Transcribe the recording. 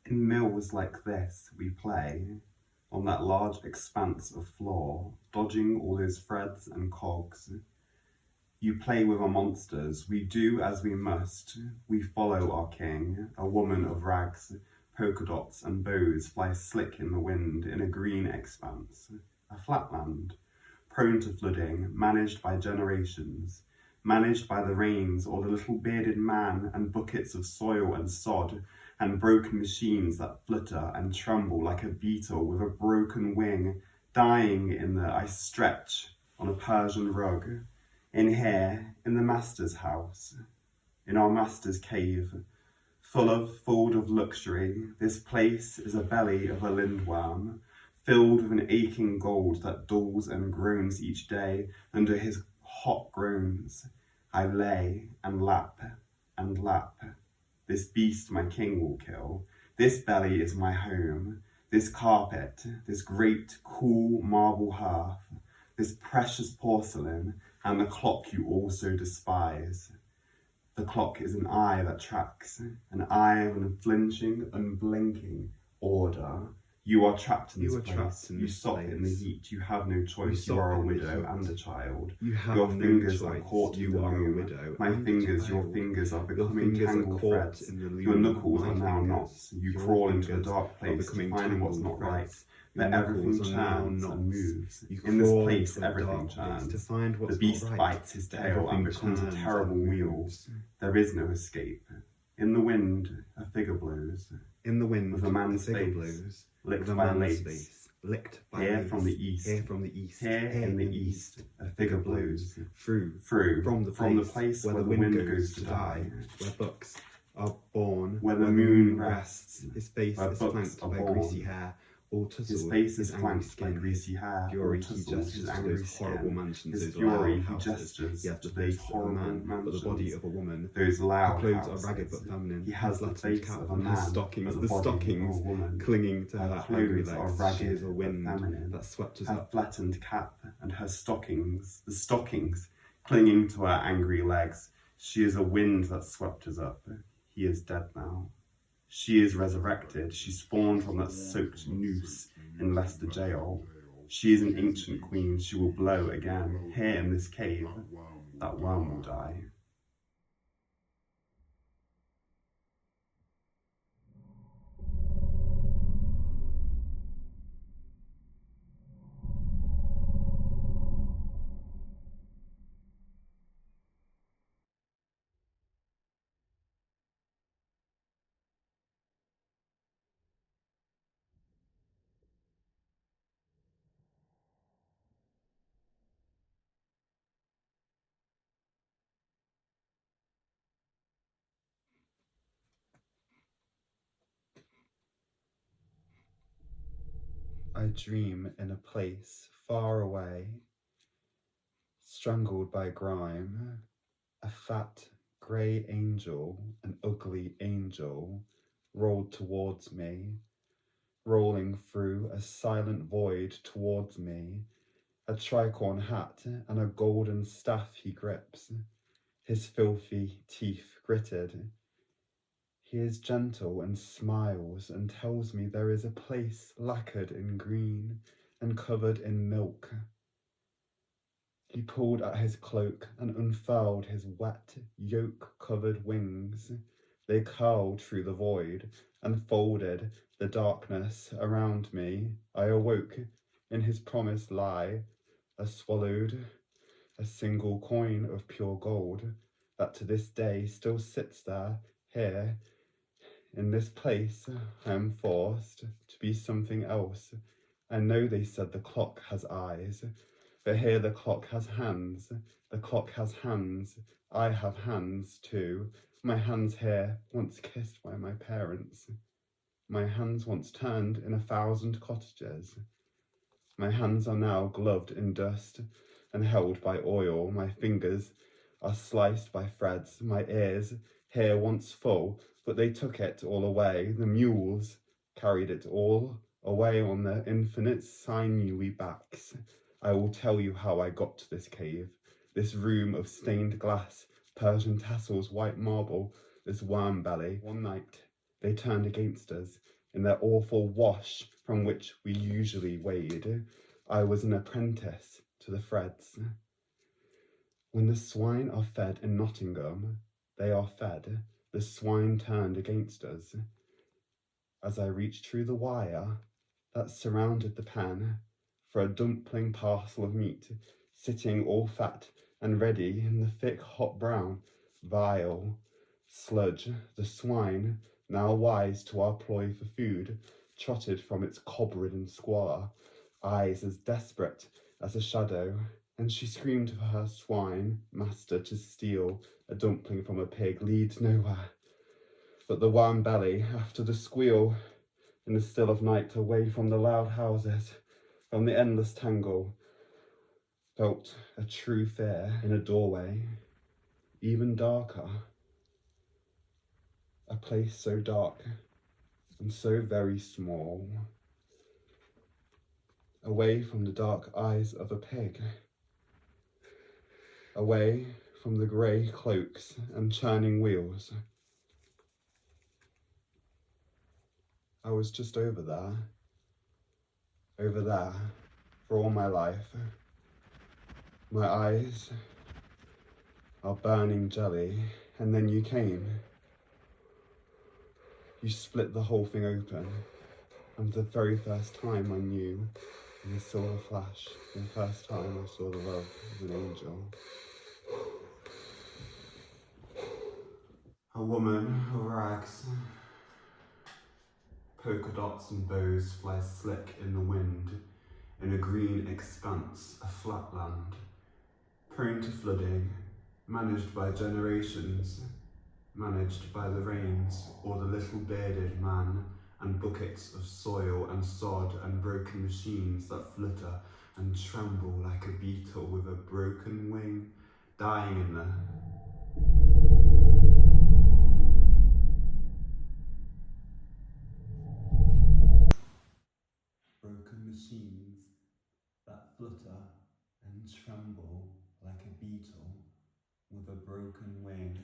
In mills like this, we play on that large expanse of floor, dodging all those threads and cogs. You play with our monsters, we do as we must. We follow our king, a woman of rags, polka dots and bows fly slick in the wind in a green expanse, a flatland, prone to flooding, managed by generations, managed by the rains or the little bearded man and buckets of soil and sod and broken machines that flutter and tremble like a beetle with a broken wing, dying in the I stretch on a Persian rug. In here, in the master's house, in our master's cave, full of luxury, this place is a belly of a Lindwyrm, filled with an aching gold that dulls and groans each day under his hot groans. I lay and lap and lap. This beast my king will kill. This belly is my home. This carpet, this great cool marble hearth, this precious porcelain, and the clock you also despise. The clock is an eye that tracks, an eye of unflinching, unblinking order. You are trapped in this place. You stop in the heat. You have no choice. You are a widow and a child. Your fingers are caught in the loom. My fingers, your fingers are becoming tangled threads. Your knuckles are now knots. You crawl into a dark place to find what's not right. But everything churns and moves. In this place, everything churns. The beast bites his tail and becomes a terrible wheel. There is no escape. In the wind, a figure blows. In the wind, with a man's face blows. Licked by lace. Here from the east. Here in the east, a figure blows. Through from the place where the wind goes to die. Where bucks are born. Where the moon rests. His face is flanked by greasy hair. His face is flanked by greasy hair. Fury, he gestures to those horrible mansions, His those fury, loud he houses. gestures He has to the those face of a horrible man, mansions, but the body of a woman. Those loud Her clothes houses. are ragged but feminine. He has the flattened face cap of a and man, her stockings, but the body stockings of a woman. clinging to her angry clothes are legs. ragged She is a but wind feminine. that swept us Her up. flattened cap and her stockings, the stockings clinging to her angry legs. She is a wind that swept us up. He is dead now. She is resurrected. She spawned from that soaked noose in Leicester jail. She is an ancient queen. She will blow again. Here in this cave, that worm will die. I dream in a place far away, strangled by grime, a fat grey angel, an ugly angel, rolled towards me, rolling through a silent void towards me, a tricorn hat and a golden staff he grips, his filthy teeth gritted. He is gentle and smiles and tells me there is a place lacquered in green and covered in milk. He pulled at his cloak and unfurled his wet, yolk-covered wings. They curled through the void and folded the darkness around me. I awoke in his promised lie. I swallowed a single coin of pure gold that to this day still sits there, here. In this place, I am forced to be something else. I know they said the clock has eyes, but here the clock has hands. The clock has hands. I have hands too. My hands here, once kissed by my parents. My hands once turned in 1,000 cottages. My hands are now gloved in dust and held by oil. My fingers are sliced by threads. My ears, here once full, but they took it all away. The mules carried it all away on their infinite sinewy backs. I will tell you how I got to this cave, this room of stained glass, Persian tassels, white marble, this worm belly. One night they turned against us. in their awful wash from which we usually wade. I was an apprentice to the threads. When the swine are fed in Nottingham, they are fed, the swine turned against us. As I reached through the wire that surrounded the pan for a dumpling parcel of meat, sitting all fat and ready in the thick hot brown, vile sludge, the swine, now wise to our ploy for food, trotted from its cob-ridden squalor, eyes as desperate as a shadow, and she screamed for her swine master to steal a dumpling from a pig leads nowhere but the warm belly after the squeal in the still of night, away from the loud houses, from the endless tangle, felt a true fear in a doorway, even darker, a place so dark and so very small, away from the dark eyes of a pig, away from the grey cloaks and churning wheels. I was just over there, for all my life. My eyes are burning jelly, and then you came. You split the whole thing open, and for the very first time I knew, in the silver flash, the first time I saw the love of an angel. A woman of rags, polka dots and bows fly slick in the wind, in a green expanse, a flat land, prone to flooding, managed by generations, managed by the rains or the little bearded man, and buckets of soil and sod and broken machines that flutter and tremble like a beetle with a broken wing, dying in there. Broken machines that flutter and tremble like a beetle with a broken wing.